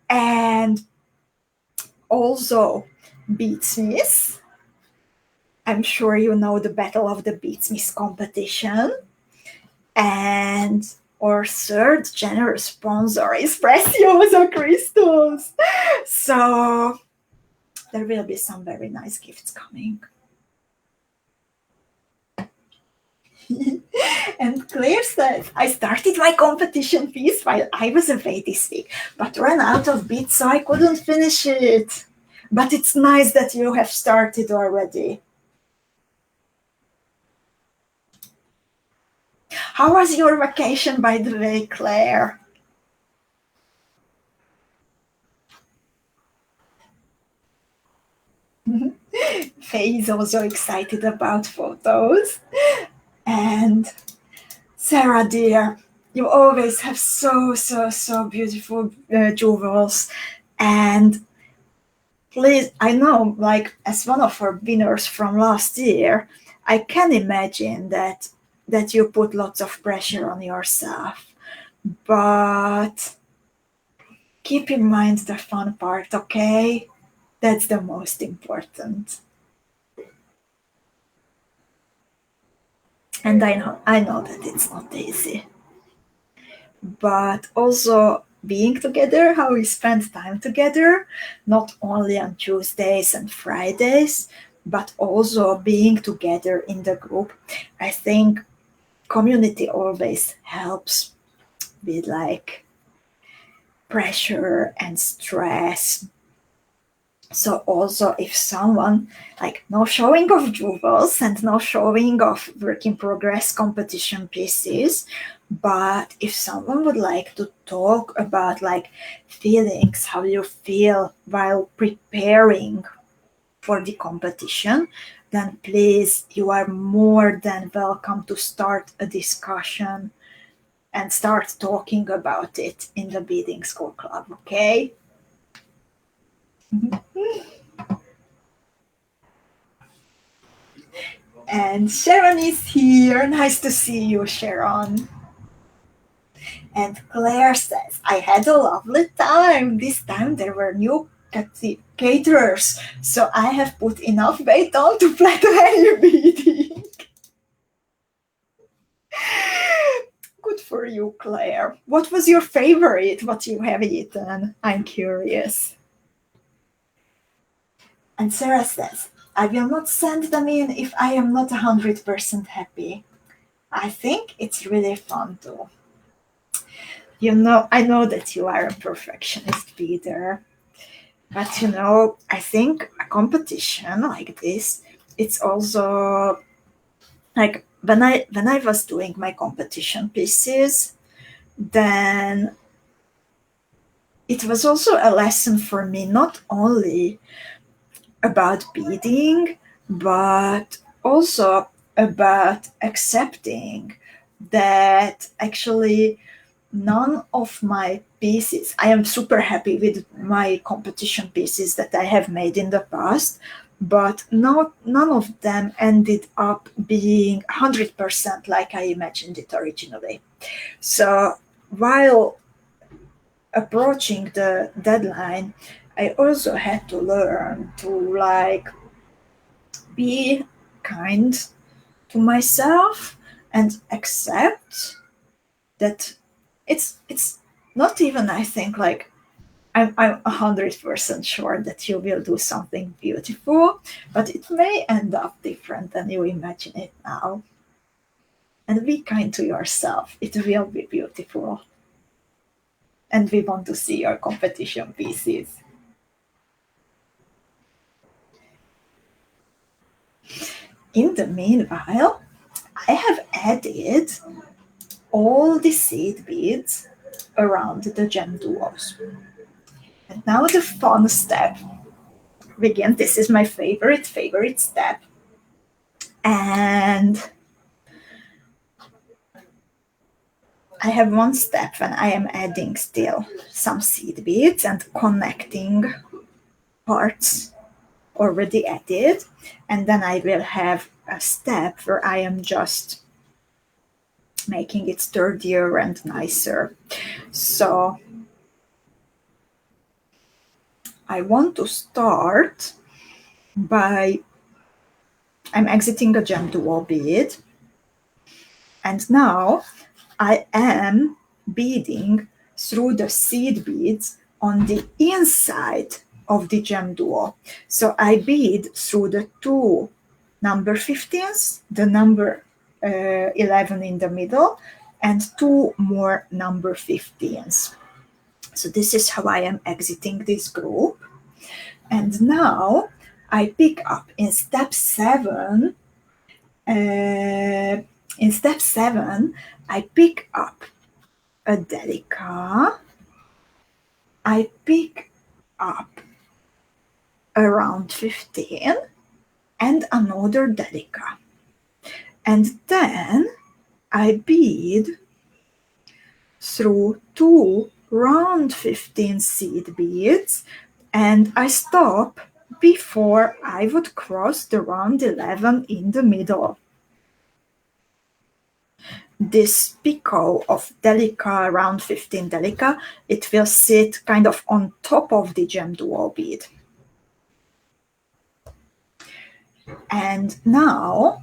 And also Beadsmith. I'm sure you know the Battle of the Beadsmith competition. And our third generous sponsor is Precioso Crystals. So there will be some very nice gifts coming. And Claire says, I started my competition piece while I was away this week, but ran out of beads, so I couldn't finish it. But it's nice that you have started already. How was your vacation, by the way, Claire? Faye is also excited about photos. And Sarah, dear, you always have so beautiful jewels. And please, I know, like, as one of our winners from last year, I can imagine that you put lots of pressure on yourself. But keep in mind the fun part, okay? That's the most important. And I know that it's not easy. But also being together, how we spend time together, not only on Tuesdays and Fridays, but also being together in the group. I think community always helps with like pressure and stress. So also if someone, like, no showing of jewels and no showing of work in progress competition pieces, but if someone would like to talk about like feelings, how you feel while preparing for the competition, then please, you are more than welcome to start a discussion and start talking about it in the Beading School Club, okay? And Sharon is here. Nice to see you, Sharon. And Claire says, I had a lovely time. This time there were new caterers, so I have put enough weight on to plan any beading. Good for you, Claire. What was your favorite, what you have eaten? I'm curious. And Sarah says, I will not send them in if I am not 100% happy. I think it's really fun too. You know, I know that you are a perfectionist beader, but you know, I think a competition like this, it's also like when I was doing my competition pieces, then it was also a lesson for me, not only about beading, but also about accepting that actually none of my pieces, I am super happy with my competition pieces that I have made in the past, but none of them ended up being 100% like I imagined it originally. So while approaching the deadline, I also had to learn to like be kind to myself and accept that it's not even, I think, like I'm 100% sure that you will do something beautiful, but it may end up different than you imagine it now. And be kind to yourself. It will be beautiful. And we want to see your competition pieces. In the meanwhile, I have added all the seed beads around the GEMDUOs. And now the fun step. Again, this is my favorite step. And I have one step when I am adding still some seed beads and connecting parts already added. And then I will have a step where I am just making it sturdier and nicer. So I want to start by, I'm exiting a GEMDUO bead, and now I am beading through the seed beads on the inside of the GEMDUO. So I bead through the two number 15s, the number 11 in the middle, and two more number 15s. So this is how I am exiting this group. And now I pick up in step 7. In step 7, I pick up a DELICA. I pick up a round 15 and another DELICA. And then I bead through 2 round 15 seed beads, and I stop before I would cross the round 11 in the middle. This picot of DELICA, round 15 DELICA, it will sit kind of on top of the GEMDUO bead. And now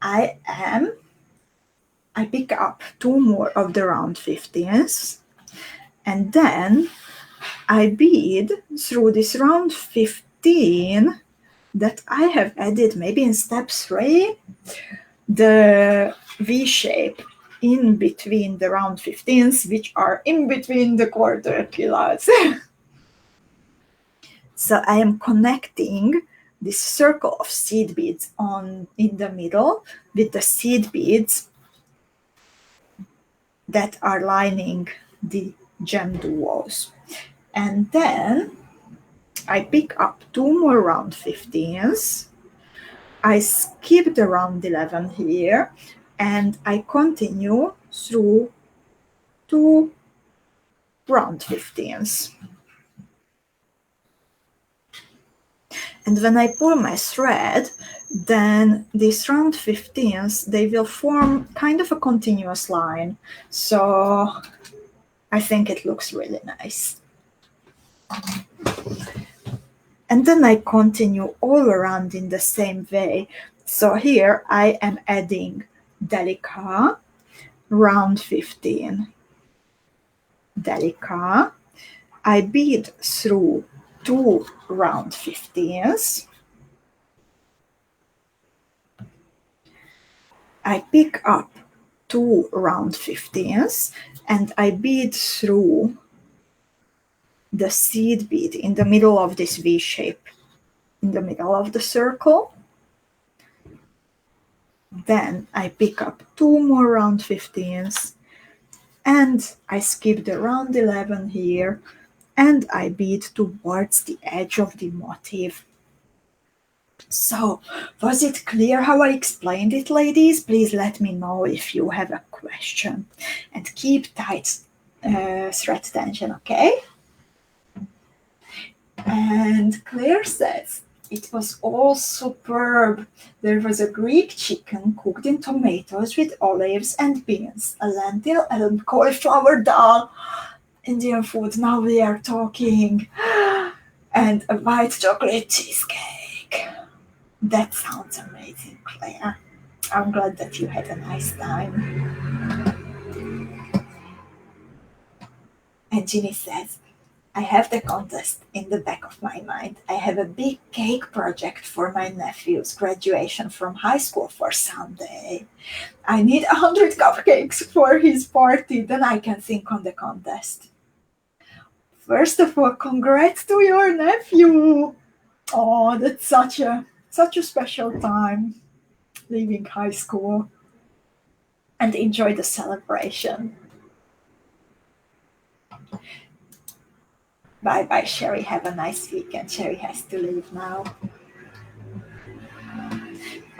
I pick up 2 more of the round 15s, and then I bead through this round 15 that I have added maybe in step 3, the V shape in between the round 15s, which are in between the quarter pillars. So I am connecting this circle of seed beads in the middle with the seed beads that are lining the GEMDUOs. And then I pick up 2 more round 15s. I skip the round 11 here, and I continue through 2 round 15s. And when I pull my thread, then these round 15s, they will form kind of a continuous line. So I think it looks really nice. And then I continue all around in the same way. So here I am adding DELICA, round 15, DELICA. I bead through 2 round 15s. I pick up 2 round 15s, and I bead through the seed bead in the middle of this V shape, in the middle of the circle. Then I pick up 2 more round 15s, and I skip the round 11 here, and I bead towards the edge of the motif. So, was it clear how I explained it, ladies? Please let me know if you have a question. And keep tight thread tension, okay? And Claire says, it was all superb. There was a Greek chicken cooked in tomatoes with olives and beans, a lentil and cauliflower dal, Indian food, now we are talking, and a white chocolate cheesecake. That sounds amazing, Claire. I'm glad that you had a nice time. And Ginny says, I have the contest in the back of my mind. I have a big cake project for my nephew's graduation from high school for Sunday. I need 100 cupcakes for his party, then I can think on the contest. First of all, congrats to your nephew. Oh, that's such a special time, leaving high school, and enjoy the celebration. Bye-bye, Sherry. Have a nice weekend. Sherry has to leave now.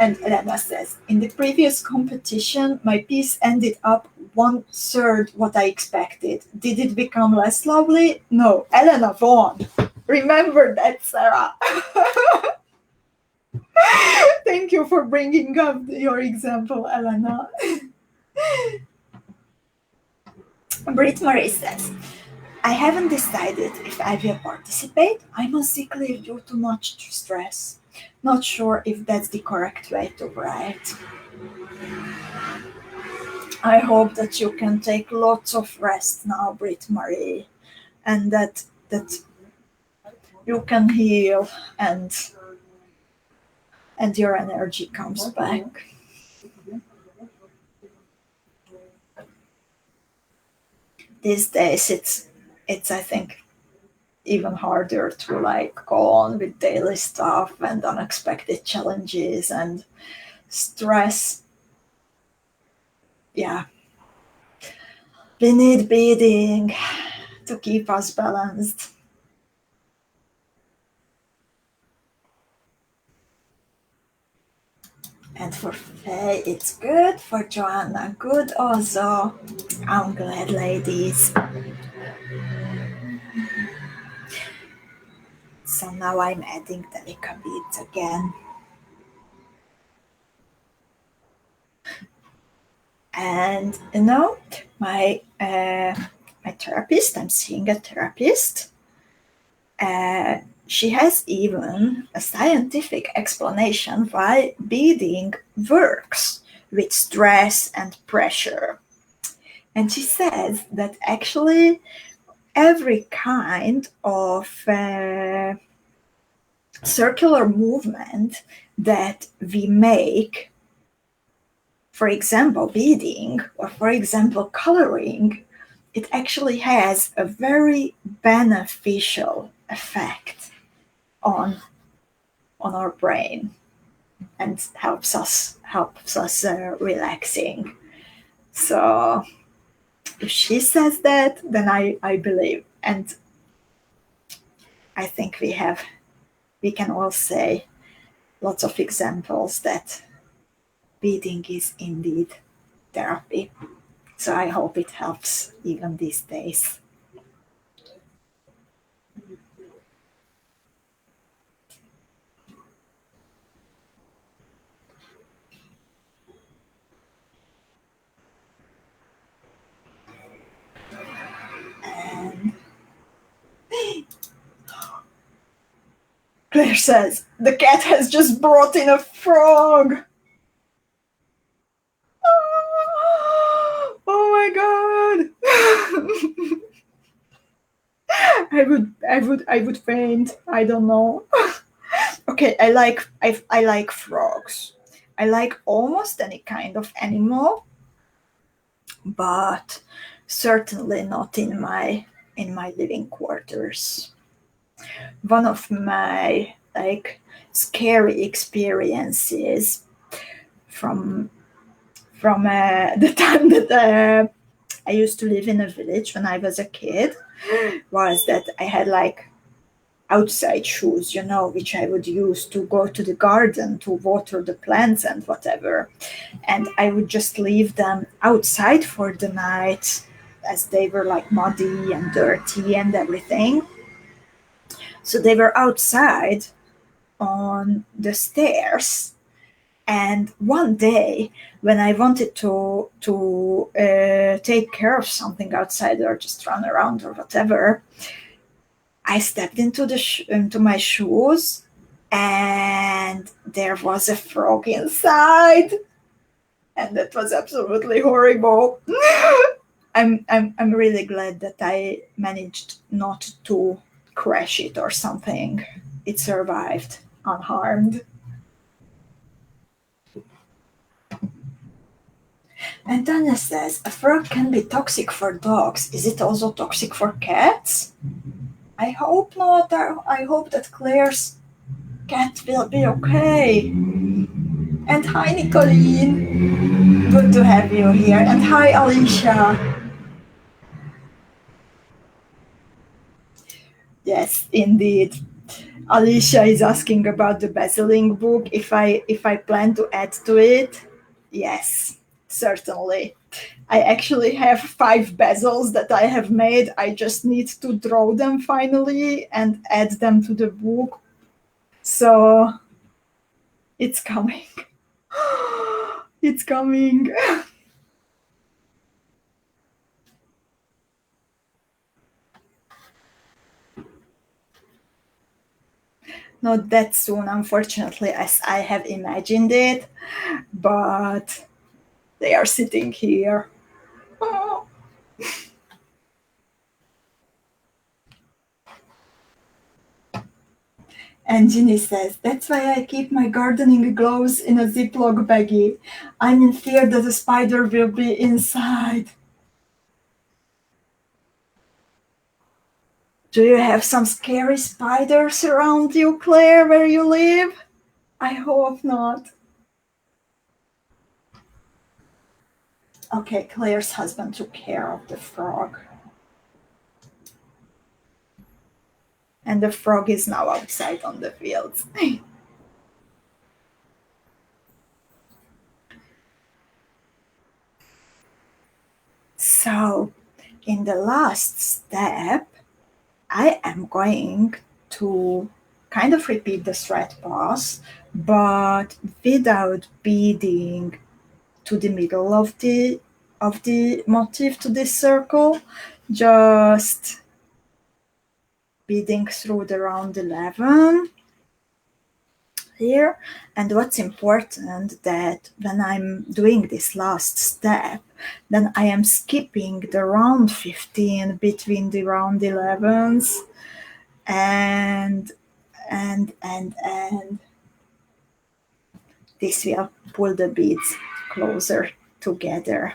And Elena says, in the previous competition, my piece ended up 1/3 what I expected. Did it become less lovely? No, Elena won. Remember that, Sarah. Thank you for bringing up your example, Elena. Brit Marie says, I haven't decided if I will participate. I'm on sick leave due to much stress. Not sure if that's the correct way to write. I hope that you can take lots of rest now, Brit Marie, and that you can heal and your energy comes back. These days it's I think even harder to like go on with daily stuff and unexpected challenges and stress. Yeah, we need beading to keep us balanced. And for Faye, it's good. For Joanna, good also. I'm glad, ladies. So now I'm adding DELICA beads again. And you know, my therapist, I'm seeing a therapist. She has even a scientific explanation why beading works with stress and pressure. And she says that actually every kind of circular movement that we make, for example, beading, or for example, coloring, it actually has a very beneficial effect on our brain and helps us relaxing. So if she says that, then I believe, and I think we can all say lots of examples that beading is indeed therapy. So I hope it helps even these days. And Claire says, the cat has just brought in a frog. Oh my god. I would faint. I don't know. Okay, I like frogs. I like almost any kind of animal, but certainly not in my living quarters. One of my like scary experiences from the time that I used to live in a village when I was a kid was that I had like outside shoes, you know, which I would use to go to the garden to water the plants and whatever. And I would just leave them outside for the night as they were like muddy and dirty and everything. So they were outside on the stairs. And one day, when I wanted to take care of something outside or just run around or whatever, I stepped into my shoes, and there was a frog inside, and that was absolutely horrible. I'm really glad that I managed not to crash it or something. It survived unharmed. And Tanya says, a frog can be toxic for dogs. Is it also toxic for cats? I hope not. I hope that Claire's cat will be okay. And hi, Nicolene. Good to have you here. And hi, Alicia. Yes, indeed. Alicia is asking about the bezeling book. If I plan to add to it, yes, certainly. I actually have 5 bezels that I have made. I just need to draw them finally and add them to the book. So it's coming. It's coming. Not that soon, unfortunately, as I have imagined it, but they are sitting here. Oh. And Ginny says, that's why I keep my gardening gloves in a Ziploc baggie. I'm in fear that a spider will be inside. Do you have some scary spiders around you, Claire, where you live? I hope not. Okay, Claire's husband took care of the frog. And the frog is now outside on the fields. So, in the last step, I am going to kind of repeat the thread pass, but without beading to the middle of the motif to this circle, just beading through the round 11 here. And what's important that when I'm doing this last step, then I am skipping the round 15 between the round 11s, and this will pull the beads closer together.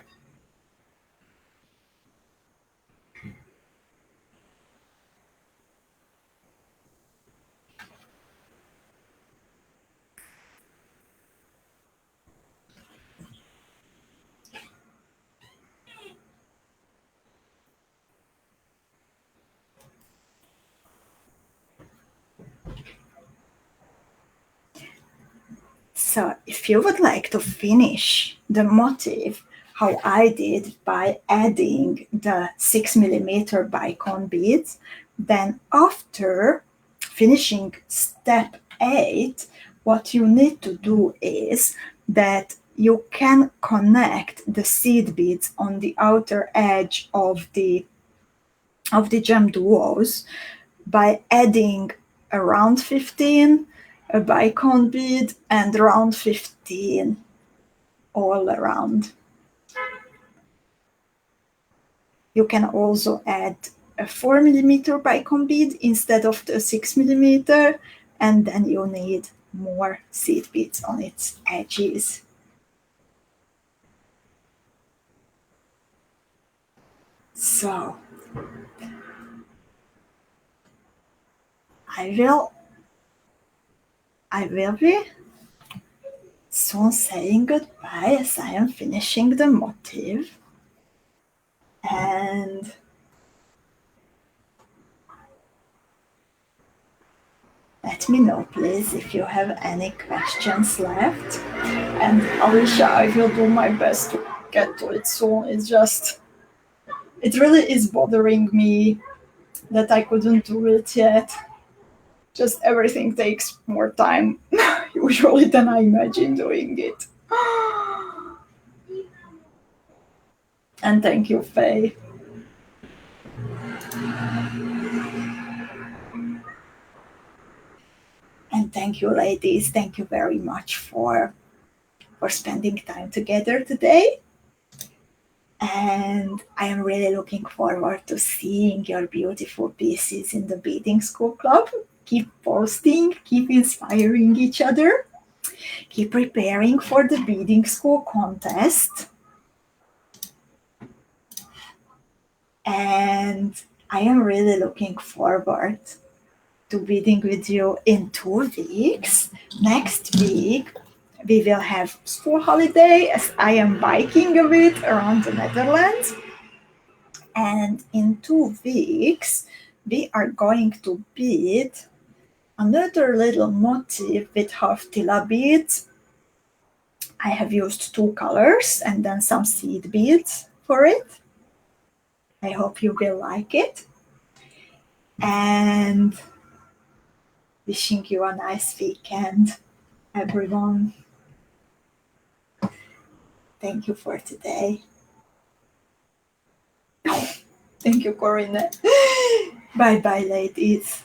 So if you would like to finish the motif how I did by adding the 6mm bicon beads, then after finishing step 8, what you need to do is that you can connect the seed beads on the outer edge of the GEMDUOs by adding a round 15, a bicon bead, and round 15 all around. You can also add a 4mm bicon bead instead of the 6mm, and then you need more seed beads on its edges. So I will be soon saying goodbye as I am finishing the motif. And let me know, please, if you have any questions left. And Alicia, I will do my best to get to it soon. It's just, it really is bothering me that I couldn't do it yet. Just everything takes more time usually than I imagine doing it. And thank you, Faye. And thank you, ladies. Thank you very much for spending time together today. And I am really looking forward to seeing your beautiful pieces in the Beading School Club. Keep posting, keep inspiring each other, keep preparing for the Beading School contest. And I am really looking forward to beading with you in 2 weeks. Next week, we will have school holiday as I am biking a bit around the Netherlands. And in 2 weeks, we are going to bead another little motif with half TILA beads. I have used 2 colors and then some seed beads for it. I hope you will like it. And wishing you a nice weekend, everyone. Thank you for today. Thank you, Corinne. Bye-bye, ladies.